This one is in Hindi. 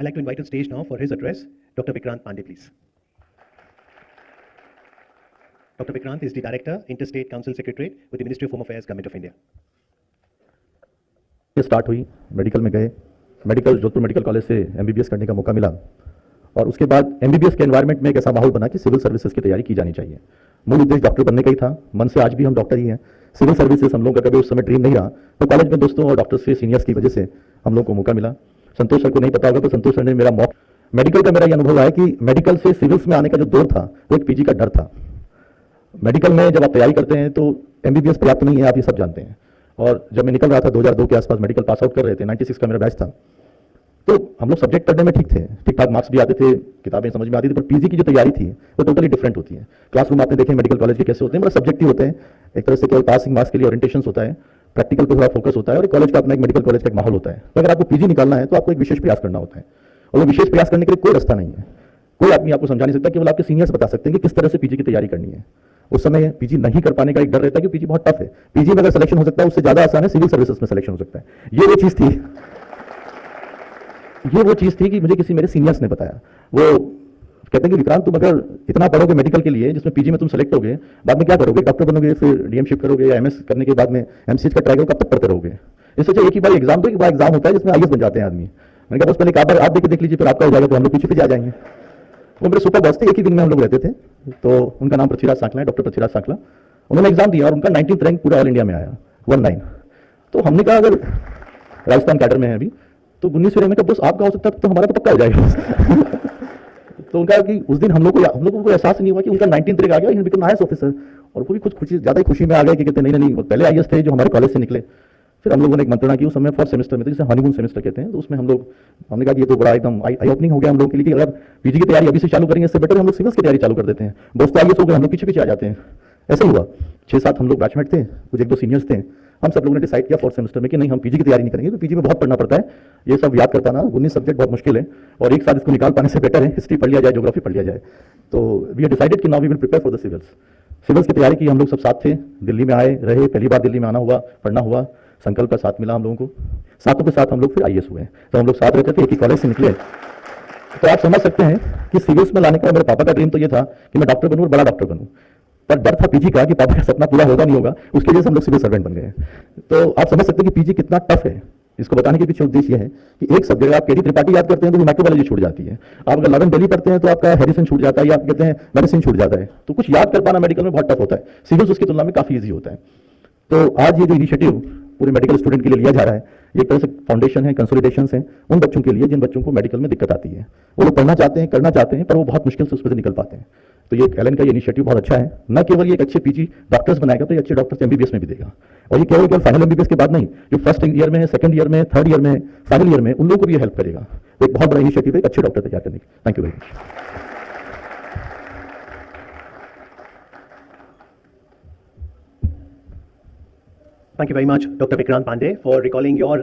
I'd like to invite on stage now for his address, Dr. Vikrant Pandey, please. Dr. Vikrant is the Director, Interstate Council Secretariat with the Ministry of Home Affairs, Government of India. Start हुई, मेडिकल में गए, मेडिकल जोधपुर मेडिकल कॉलेज से एमबीबीएस करने का मौका मिला और उसके बाद एमबीबीएस के एनवायरनमेंट में एक ऐसा माहौल बना कि सिविल सर्विसेज की तैयारी की जानी चाहिए। मूल उद्देश्य डॉक्टर बनने का ही था, मन से आज भी हम डॉक्टर ही हैं। सिविल सर्विसेज हम लोगों का कभी उस समय ड्रीम नहीं रहा, तो कॉलेज में दोस्तों और डॉक्टर्स से सीनियर्स की वजह से हम लोग को मौका मिला। संतोष सर को नहीं पता होगा तो संतोष सर ने मेरा मॉक मेडिकल का मेरा ये अनुभव है कि मेडिकल से सिविल्स में आने का जो दौर था वो एक पीजी का डर था। मेडिकल में जब आप तैयारी करते हैं तो एमबीबीएस पर्याप्त नहीं है, आप ये सब जानते हैं। और जब मैं निकल रहा था 2002 के आसपास मेडिकल पास आउट कर रहे थे, 96 का मेरा बैच था, तो हम लोग सब्जेक्ट पढ़ने में ठीक थे, ठीक ठाक मार्क्स भी आते थे, किताबें समझ में आती थी, पर पीजी की जो तैयारी थी वो टोटली डिफरेंट होती है। क्लासरूम आपने देखे मेडिकल कॉलेज के कैसे होते हैं, मतलब सब्जेक्टिव होते हैं, एक तरह से केवल पासिंग मार्क्स के लिए ओरिएंटेशन होता है, प्रैक्टिकल पर थोड़ा फोकस होता है और कॉलेज का अपना एक मेडिकल कॉलेज का एक माहौल होता है। तो अगर आपको पीजी निकालना है तो आपको एक विशेष प्रयास करना होता है, और वो विशेष प्रयास करने के लिए कोई रास्ता नहीं है, कोई आदमी आपको समझा नहीं सकता, केवल आपके सीनियर्स बता सकते हैं कि किस तरह से पीजी की तैयारी करनी है। उस समय पीजी नहीं कर पाने का एक डर रहता है कि पीजी बहुत टफ है, पीजी में अगर सिलेक्शन हो सकता है उससे ज्यादा आसान है सिविल सर्विसेज में सिलेक्शन हो सकता है। ये वो चीज थी कि मुझे किसी मेरे सीनियर्स ने बताया। वो कहते हैं कि विक्रांत तुम अगर इतना पढ़ोगे मेडिकल के लिए जिसमें पीजी में तुम सेलेक्ट होगे, बाद में क्या करोगे, डॉक्टर बनोगे, फिर डीएमशिप करोगे या एमएस करने के बाद में एमसीएच का ट्राई करोगे, कब तक पढ़ते रहोगे। इससे अच्छा एक ही बार एग्जाम दो, एक बार एग्जाम होता है जिसमें आईएएस बन जाते हैं आदमी। मैंने कहा बस पहले एक बार आप देख लीजिए, फिर आपका हो जाएगा तो हम लोग पीछे आ जाएंगे। वो मेरे सुपर बॉस थे, एक ही विंग में हम लोग रहते थे, तो उनका नाम पृथ्वीराज सांकला है, डॉक्टर पृथ्वीराज सांकला। उन्होंने एग्जाम दिया और उनका 19th रैंक पूरा ऑल इंडिया में आया, 19। तो हमने कहा अगर राजस्थान कैडर में है अभी तो 19वीं रैंक में कब बस आपका हो सकता है तो हमारा तो पक्का हो जाएगा। तो उनका कि उस दिन हम लोगों को एहसास नहीं हुआ कि उनका 19th रैंक आ गया, बिकम आईएएस ऑफिसर। और वो भी कुछ खुशी, ज्यादा ही खुशी में आ गए कि कहते नहीं, वो पहले आईएएस थे जो हमारे कॉलेज से निकले। फिर हम लोगों ने एक मंत्रणा की, उस समय फर्स्ट सेमेस्टर में थे, जिसे हनीमून सेमेस्टर कहते हैं, तो उसमें हमने कहा कि ये तो बड़ा एकदम आई ओपनिंग हो गया हम लोग के लिए कि अगर पीजी की तैयारी अभी से चालू करेंगे इससे बेटर हम लोग सिविल्स की तैयारी चालू कर देते हैं। दोस्तों आईएएस हो गए, हम लोग पीछे आ जाते हैं। ऐसा ही हुआ, 6-7 हम लोग बैचमेट थे, कुछ 1-2 सीनियर्स थे। हम सब लोगों ने डिसाइड किया 4th सेमेस्टर में कि नहीं, हम पीजी की तैयारी नहीं करेंगे, तो पीजी में बहुत पढ़ना पड़ता है, ये सब याद करता ना 19 सब्जेक्ट बहुत मुश्किल है, और एक साथ इसको निकाल पाने से बेटर है हिस्ट्री पढ़ लिया जाए, ज्योग्राफी पढ़ लिया जाए। तो वी हैव डिसाइडेड कि now we will prepare for the civils की तैयारी की। हम लोग सब साथ थे, दिल्ली में आए रहे, पहली बार दिल्ली में आना हुआ, पढ़ना हुआ, संकल्प का साथ मिला हम लोगों को, साथों के साथ हम लोग फिर आईएएस हुए। तो हम लोग साथ रहते थे, एक ही कॉलेज से निकले। तो आप समझ सकते हैं कि सिविल्स में लाने का मेरे पापा का ड्रीम तो ये था कि मैं डॉक्टर बनूं और बड़ा डॉक्टर बनूं, पर डर था पीजी का कि पापा का सपना पूरा होगा नहीं होगा, उसके लिए हम लोग सिविल सर्वेंट बन गए। तो आप समझ सकते हैं कि पीजी कितना टफ है। इसको बताने के पीछे उद्देश्य यह है कि एक सब्जेक्ट आप केडी त्रिपाठी याद करते हैं तो माइक्रोबायोलॉजी छूट जाती है, आप अगर ललन डेली पढ़ते हैं तो आपका हेरिसन छूट जाता है, या आप कहते हैं मेडिसिन छूट जाता है। तो कुछ याद कर पाना मेडिकल में बहुत टफ होता है, सिविल्स उसकी तुलना में काफी ईजी होता है। तो आज ये जो इनिशिएटिव पूरे मेडिकल स्टूडेंट के लिए लिया जा रहा है, ये एक तरह से फाउंडेशन है, कंसोलिडेशन है उन बच्चों के लिए जिन बच्चों को मेडिकल में दिक्कत आती है। वो लोग पढ़ना चाहते हैं, करना चाहते हैं, पर वो बहुत मुश्किल से उसमें से निकल पाते हैं। तो ये एलन का ये इनिशिएटिव बहुत अच्छा है, न केवल ये एक अच्छे पीजी डॉक्टर्स बनाएगा, तो ये अच्छे डॉक्टर्स एमबीबीएस में भी देगा। और ये केवल फाइनल एमबीबीएस के बाद नहीं, जो फर्स्ट ईयर में है, सेकंड ईयर में, थर्ड ईयर में, फाइनल ईयर में, उन लोगों को भी ये हेल्प करेगा। तो एक बहुत बड़ा इनिशिएटिव है एक अच्छे डॉक्टर तैयार करने की। Thank you very much. Thank you very much, Dr. Vikrant Pandey, for recalling your